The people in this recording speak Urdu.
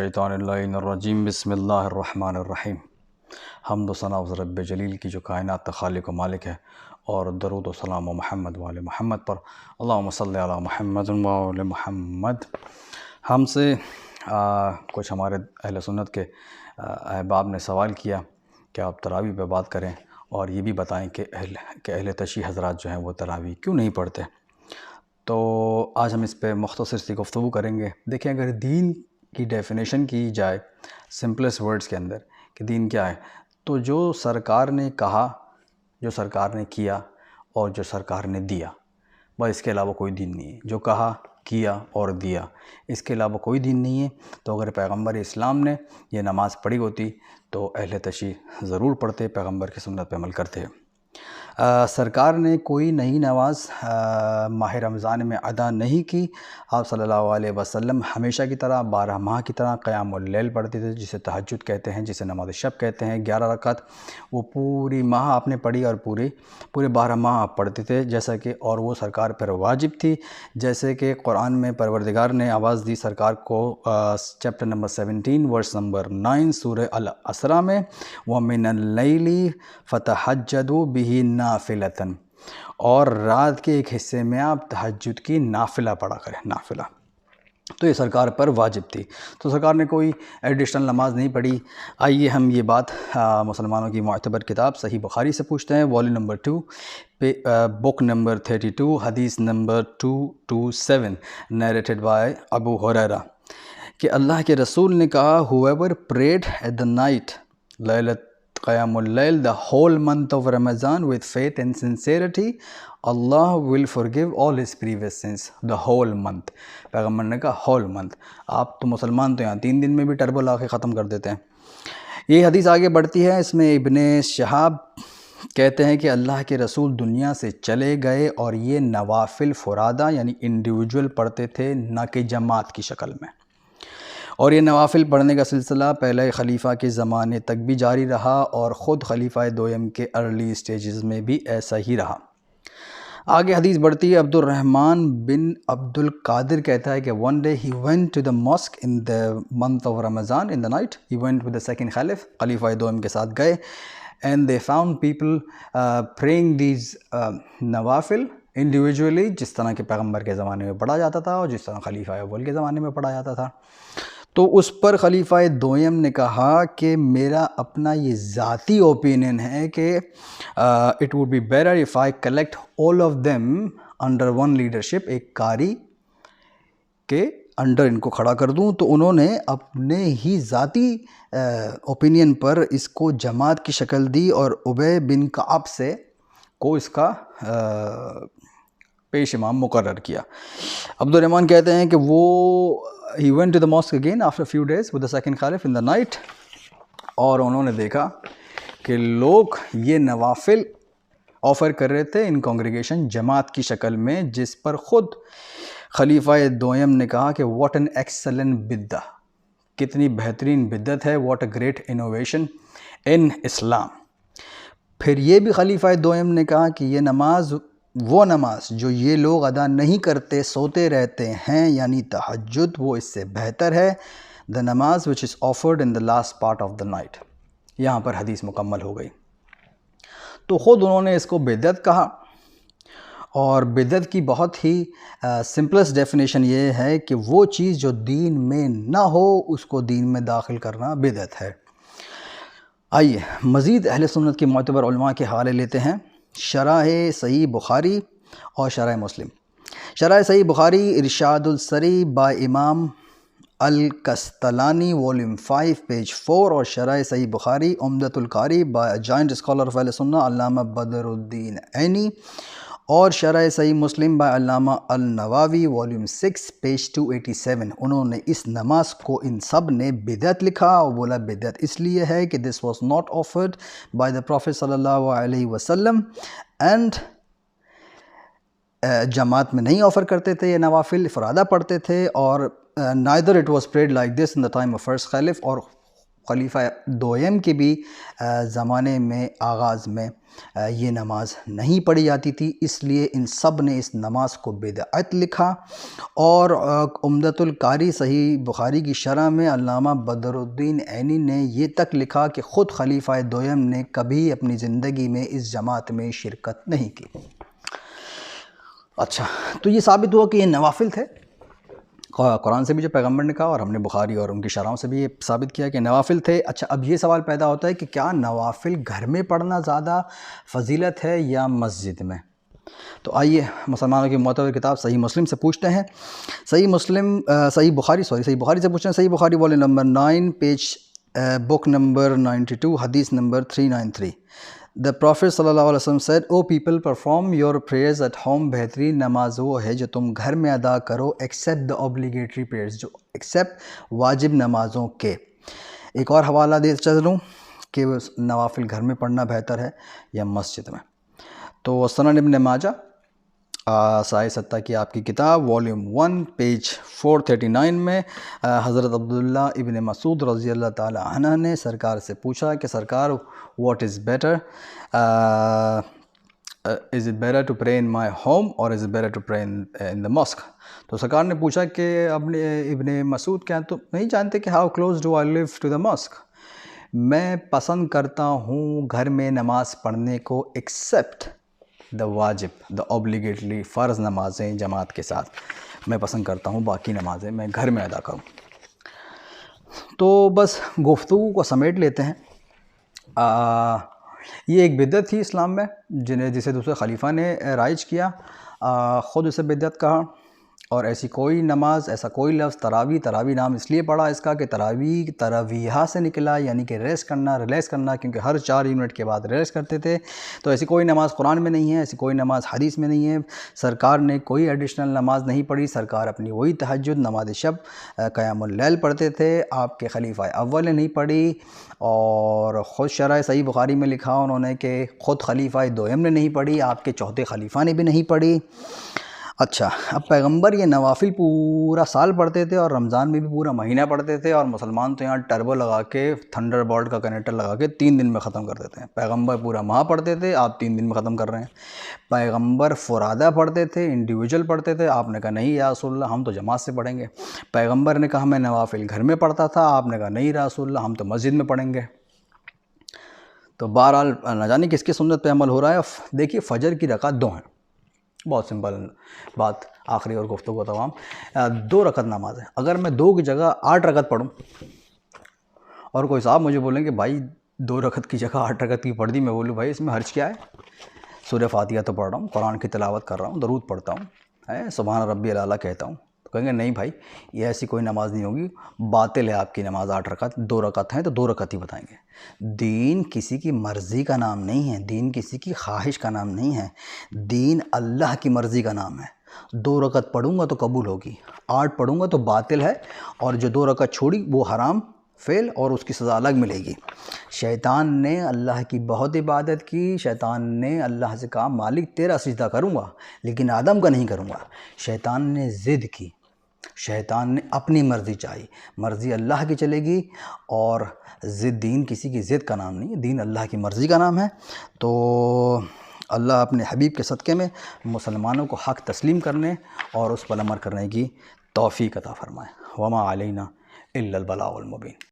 شیطان اللعین الرجیم بسم اللہ الرحمن الرحیم۔ حمد و ثنا و رب جلیل کی جو کائنات کا خالق و مالک ہے، اور درود و سلام و محمد و آل محمد پر، اللہم صلی علی محمد و آل محمد۔ ہم سے کچھ ہمارے اہل سنت کے احباب نے سوال کیا کہ آپ تراویح پہ بات کریں اور یہ بھی بتائیں کہ اہل تشیع حضرات جو ہیں وہ تراویح کیوں نہیں پڑھتے۔ تو آج ہم اس پہ مختصر سی گفتگو کریں گے۔ دیکھیں، اگر دین کی ڈیفینیشن کی جائے سمپلسٹ ورڈز کے اندر کہ دین کیا ہے، تو جو سرکار نے کہا، جو سرکار نے کیا اور جو سرکار نے دیا، بس اس کے علاوہ کوئی دین نہیں ہے۔ جو کہا، کیا اور دیا، اس کے علاوہ کوئی دین نہیں ہے۔ تو اگر پیغمبر اسلام نے یہ نماز پڑھی ہوتی تو اہل تشیع ضرور پڑھتے، پیغمبر کی سنت پہ عمل کرتے۔ سرکار نے کوئی نئی نماز ماہ رمضان میں ادا نہیں کی۔ آپ صلی اللہ علیہ وسلم ہمیشہ کی طرح 12 ماہ کی طرح قیام اللیل پڑھتے تھے، جسے تہجد کہتے ہیں، جسے نماز شب کہتے ہیں۔ 11 رکعت وہ پوری ماہ آپ نے پڑھی اور پورے 12 ماہ آپ پڑھتے تھے، جیسا کہ اور وہ سرکار پر واجب تھی، جیسے کہ قرآن میں پروردگار نے آواز دی سرکار کو چیپٹر نمبر 17 ورس نمبر 9 سورہ الاسراء میں، وَمِنَ اللَّيْلِ فَتَحَجَّدُوا بِهِ نافلتاً، اور رات کے ایک حصے میں آپ تہجد کی نافلہ پڑھا کریں، نافلہ۔ تو یہ سرکار پر واجب تھی، تو سرکار نے کوئی ایڈیشنل نماز نہیں پڑھی۔ آئیے ہم یہ بات مسلمانوں کی معتبر کتاب صحیح بخاری سے پوچھتے ہیں، والیوم نمبر 2 پہ بک نمبر 32 حدیث نمبر 227 نیریٹڈ بائی ابو ہریرہ کہ اللہ کے رسول نے کہا، whoever prayed at the night لیلۃ قیام اللیل the whole month of Ramadan with faith and sincerity, Allah will forgive all his previous sins. The whole month، پیغمبر نے کہا whole month۔ آپ تو مسلمان تو یہاں 3 دن میں بھی ٹربو لا کے ختم کر دیتے ہیں۔ یہ حدیث آگے بڑھتی ہے، اس میں ابن شہاب کہتے ہیں کہ اللہ کے رسول دنیا سے چلے گئے اور یہ نوافل فرادہ یعنی انڈیویجول پڑھتے تھے، نہ کہ جماعت کی شکل میں، اور یہ نوافل پڑھنے کا سلسلہ پہلے خلیفہ کے زمانے تک بھی جاری رہا اور خود خلیفہ دوم کے ارلی سٹیجز میں بھی ایسا ہی رہا۔ آگے حدیث بڑھتی ہے، عبد الرحمن بن عبد القادر کہتا ہے کہ one day he went to the mosque in the month of Ramadan in the night. He went with the second Khalif، خلیفہ دوم کے ساتھ گئے، and they found people praying these نوافل individually، جس طرح کہ پیغمبر کے زمانے میں پڑھا جاتا تھا اور جس طرح خلیفہ اول کے زمانے میں پڑھا جاتا تھا۔ تو اس پر خلیفہ دوم نے کہا کہ میرا اپنا یہ ذاتی اوپینین ہے کہ it would be better if I collect all of them under one leadership، ایک قاری کے انڈر ان کو کھڑا کر دوں۔ تو انہوں نے اپنے ہی ذاتی اوپینین پر اس کو جماعت کی شکل دی اور ابی بن کعب سے کو اس کا پیش امام مقرر کیا۔ عبد الرحمن کہتے ہیں کہ وہ he went to the mosque again after a few days with the second Khalif in the night، اور انہوں نے دیکھا کہ لوگ یہ نوافل آفر کر رہے تھے ان کانگریگیشن جماعت کی شکل میں، جس پر خود خلیفہ دوم نے کہا کہ what an excellent بدعہ، کتنی بہترین بدعت ہے، what a great innovation in اسلام۔ پھر یہ بھی خلیفہ دوم نے کہا کہ یہ نماز، وہ نماز جو یہ لوگ ادا نہیں کرتے، سوتے رہتے ہیں، یعنی تہجد، وہ اس سے بہتر ہے، the نماز which is offered in the last part of the night۔ یہاں پر حدیث مکمل ہو گئی۔ تو خود انہوں نے اس کو بدعت کہا، اور بدعت کی بہت ہی سمپلسٹ ڈیفینیشن یہ ہے کہ وہ چیز جو دین میں نہ ہو اس کو دین میں داخل کرنا بدعت ہے۔ آئیے مزید اہل سنت کی معتبر علماء کے حوالے لیتے ہیں، شرح صحیح بخاری اور شرح مسلم۔ شرح صحیح بخاری ارشاد السری بائی امام القسطلانی والیوم 5 پیج 4، اور شرح صحیح بخاری عمدۃ القاری بائی جوائنٹ اسکالر آف اہل سنہ علامہ بدر الدین عینی، اور شرح صحیح مسلم بائی علامہ النووی والیوم 6 پیج 287۔ انہوں نے اس نماز کو ان سب نے بدعت لکھا، اور بولا بدعت اس لیے ہے کہ this was not offered by the Prophet صلی اللہ علیہ وسلم and جماعت میں نہیں آفر کرتے تھے، یہ نوافل فرادہ پڑھتے تھے، اور neither it was prayed like this in the time of first Khalif، اور خلیفہ دویم کے بھی زمانے میں آغاز میں یہ نماز نہیں پڑھی جاتی تھی، اس لیے ان سب نے اس نماز کو بدعت لکھا۔ اور عمدۃ القاری صحیح بخاری کی شرح میں علامہ بدر الدین عینی نے یہ تک لکھا کہ خود خلیفہ دویم نے کبھی اپنی زندگی میں اس جماعت میں شرکت نہیں کی۔ اچھا، تو یہ ثابت ہوا کہ یہ نوافل تھے، قرآن سے بھی جو پیغمبر نے کہا، اور ہم نے بخاری اور ان کی شرحوں سے بھی یہ ثابت کیا کہ نوافل تھے۔ اچھا، اب یہ سوال پیدا ہوتا ہے کہ کیا نوافل گھر میں پڑھنا زیادہ فضیلت ہے یا مسجد میں؟ تو آئیے مسلمانوں کی معتبر کتاب صحیح مسلم سے پوچھتے ہیں۔ صحیح بخاری سے پوچھتے ہیں۔ صحیح Bukhari volume number 9 page book number 92 حدیث نمبر 393۔ The Prophet صلی اللہ علیہ وسلم said, "O people, perform your prayers at home." بہترین نماز وہ ہے جو تم گھر میں ادا کرو except the obligatory prayers، جو except واجب نمازوں کے۔ ایک اور حوالہ دے چلوں کہ نوافل گھر میں پڑھنا بہتر ہے یا مسجد میں۔ تو سنن ابن ماجہ صحیح ستہ کی آپ کی کتاب والیوم 1 پیج 439 میں حضرت عبداللہ ابن مسعود رضی اللہ تعالی عنہ نے سرکار سے پوچھا کہ سرکار what is better, is it better to pray in my home or is it better to pray in the mosque؟ تو سرکار نے پوچھا کہ ابن مسعود کیا تم نہیں جانتے کہ how close do I live to the mosque؟ میں پسند کرتا ہوں گھر میں نماز پڑھنے کو ایکسیپٹ دا واجب، دا اوبلیگیٹلی فرض نمازیں جماعت کے ساتھ میں پسند کرتا ہوں، باقی نمازیں میں گھر میں ادا کروں۔ تو بس گفتگو کو سمیٹ لیتے ہیں۔ یہ ایک بدعت تھی اسلام میں جسے دوسرے خلیفہ نے رائج کیا، خود اسے بدعت کہا، اور ایسی کوئی نماز، ایسا کوئی لفظ تراویح نام اس لیے پڑا اس کا کہ تراویحہ سے نکلا، یعنی کہ ریلیکس کرنا، کیونکہ ہر 4 یونٹ کے بعد ریلیکس کرتے تھے۔ تو ایسی کوئی نماز قرآن میں نہیں ہے، ایسی کوئی نماز حدیث میں نہیں ہے۔ سرکار نے کوئی ایڈیشنل نماز نہیں پڑھی، سرکار اپنی وہی تہجد، نماز شب، قیام اللیل پڑھتے تھے۔ آپ کے خلیفہ اول نے نہیں پڑھی، اور خود شرح صحیح بخاری میں لکھا انہوں نے کہ خود خلیفہ دویم نے نہیں پڑھی، آپ کے چوتھے خلیفہ نے بھی نہیں پڑھی۔ اچھا، اب پیغمبر یہ نوافل پورا سال پڑھتے تھے اور رمضان میں بھی پورا مہینہ پڑھتے تھے، اور مسلمان تو یہاں ٹربو لگا کے، تھنڈر بولٹ کا کنیکٹر لگا کے 3 دن میں ختم کر دیتے ہیں۔ پیغمبر پورا ماہ پڑھتے تھے، آپ 3 دن میں ختم کر رہے ہیں۔ پیغمبر فرادہ پڑھتے تھے، انڈیویجول پڑھتے تھے، آپ نے کہا نہیں یا رسول اللہ ہم تو جماعت سے پڑھیں گے۔ پیغمبر نے کہا میں نوافل گھر میں پڑھتا تھا، آپ نے کہا نہیں یا رسول اللہ ہم تو مسجد میں پڑھیں گے۔ تو بہرحال نہ جانے کس کی سنت پہ عمل ہو رہا ہے۔ دیکھیے فجر کی رکعت 2 ہیں، بہت سمپل بات، آخری اور گفتگو تمام۔ 2 رکعت نماز ہے، اگر میں 2 کی جگہ 8 رکعت پڑھوں اور کوئی صاحب مجھے بولیں کہ بھائی 2 رکعت کی جگہ 8 رکعت کی پڑھ دی، میں بولوں بھائی اس میں حرج کیا ہے؟ سورہ فاتحہ تو پڑھ رہا ہوں، قرآن کی تلاوت کر رہا ہوں، درود پڑھتا ہوں، سبحان ربی الاعلیٰ کہتا ہوں، تو کہیں گے نہیں بھائی یہ ایسی کوئی نماز نہیں ہوگی، باطل ہے آپ کی نماز 8 رکعت، 2 رکعت ہیں تو 2 رکعت ہی بتائیں گے۔ دین کسی کی مرضی کا نام نہیں ہے، دین کسی کی خواہش کا نام نہیں ہے، دین اللہ کی مرضی کا نام ہے۔ 2 رکعت پڑھوں گا تو قبول ہوگی، 8 پڑھوں گا تو باطل ہے، اور جو 2 رکعت چھوڑی وہ حرام فعل اور اس کی سزا الگ ملے گی۔ شیطان نے اللہ کی بہت عبادت کی، شیطان نے اللہ سے کہا مالک تیرا سجدہ کروں گا لیکن آدم کا نہیں کروں گا۔ شیطان نے ضد کی، شیطان نے اپنی مرضی چاہی، مرضی اللہ کی چلے گی، اور ضد دین کسی کی ضد کا نام نہیں ہے، دین اللہ کی مرضی کا نام ہے۔ تو اللہ اپنے حبیب کے صدقے میں مسلمانوں کو حق تسلیم کرنے اور اس پر عمل کرنے کی توفیق عطا فرمائے۔ وما علینا الا البلاغ المبین۔